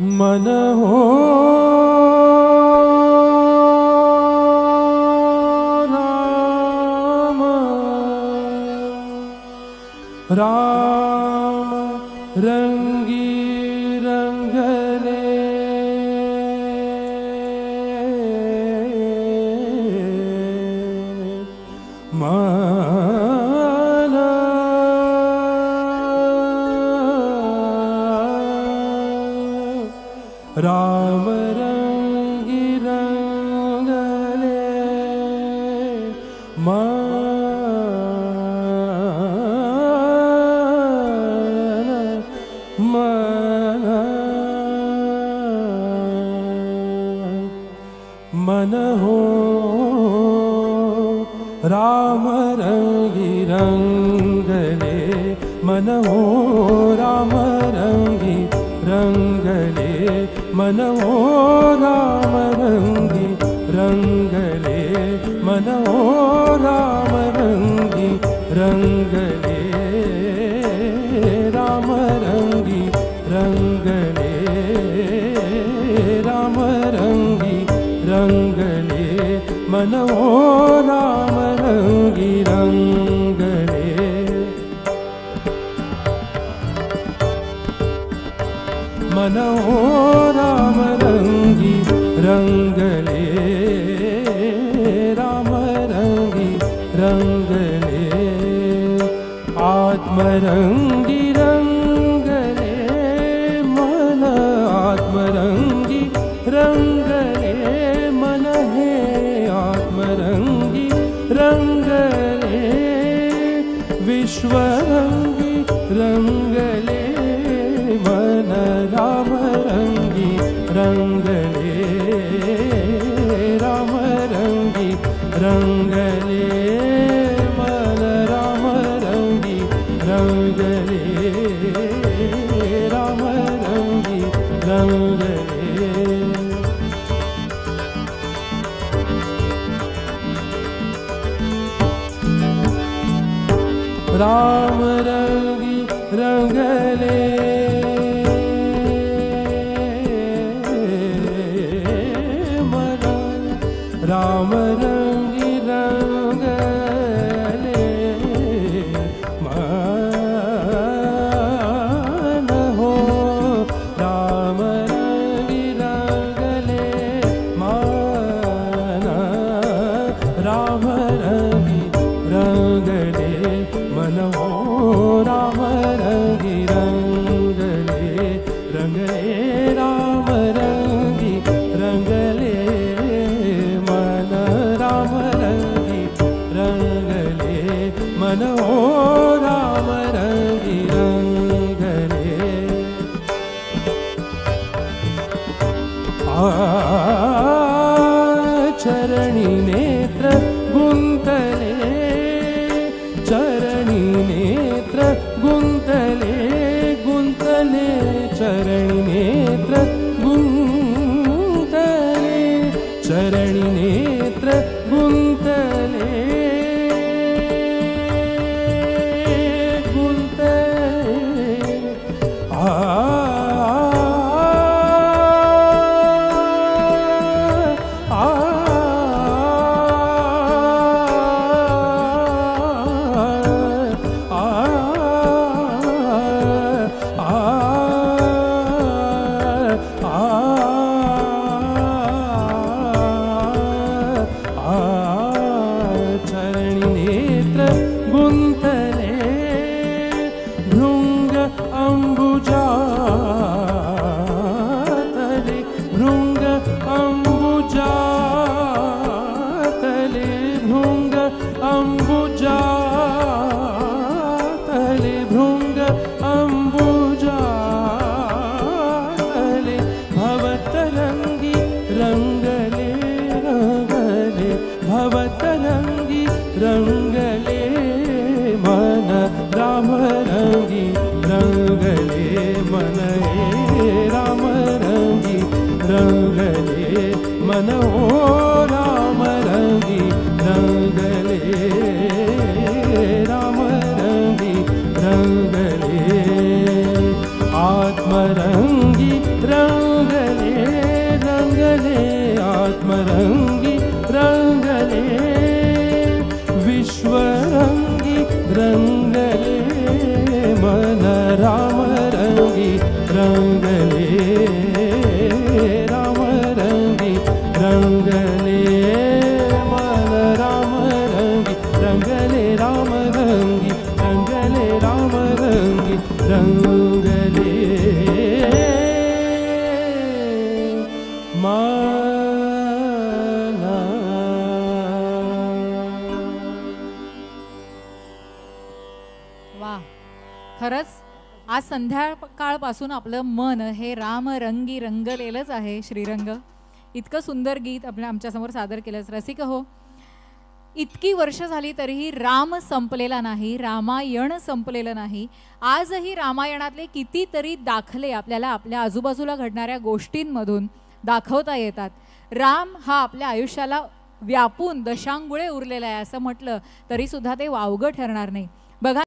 मन हो राम राम रंगी रंगले मन राम रंगी रंगले मन हो राम रंगी रंगले मन हो राम रंगी रंगले मन हो राम रंगी रंगले मन हो राम रंगी रंगले राम रंगी रंगले राम रंगी रंगले मन हो राम रंगी रंगले मन हो राम रंगी रंगले राम रंगी रंगले आत्मरंगी रंगले मन आत्मरंगी रंगले मन है आत्मरंगी रंगले विश्वरंगी रंगले मन राम रंगी रंगले राम रंगी रंगले मन राम रंगी रंगले राम रंगी रंगले राम रंगी रंगले राम रंगी रंगले मन हो राम रंगी रंगले मन राम रंगी रंगले मन हो राम रंगी रंगले रंगले राम रंगी रंगले राम रंगी रंगले मन हो राम रंगी रंगले चरणी नेत्र गुंतले चरणी नेत्र गुंतले गुंतले चरणी नेत्र गुंतले चरणी नेत्र गुंतले गुंतले भृंग अंबुजातले भृंग अंबुजातले भृंग अंबुजातले भृंग अंबुजातले भवतरंगी रंगले रंगले भवतरंगी रंगले मन राम रंगी रंगले मन राम रंगी रंगले मन हो राम रंगी रंगले राम रंगी रंगले आत्मरंगी आत्मरंगी रंगले रंगले आत्मरंगी रंगले विश्वरंगी रंगले मन रामरंगी रंगले रामरंगी रंगले मन रामरंगी रंगले रामरंगी रंगले रामरंगी रंगले वा, खरंच आज संध्याकाळपासून आपलं मन हे रामरंगी रंगलेलंच आहे. श्रीरंग, इतकं सुंदर गीत आमच्यासमोर सादर केलंच. रसिक हो, इतकी वर्ष झाली तरीही राम संपलेला नाही, रामायण संपलेलं नाही. आजही रामायणातले कितीतरी दाखले आपल्याला आपल्या आजूबाजूला घडणाऱ्या गोष्टींमधून दाखवता येतात. राम हा आपल्या आयुष्याला व्यापून दशांगुळे उरलेला आहे असं म्हटलं तरी सुद्धा ते वावगं ठरणार नाही. बघा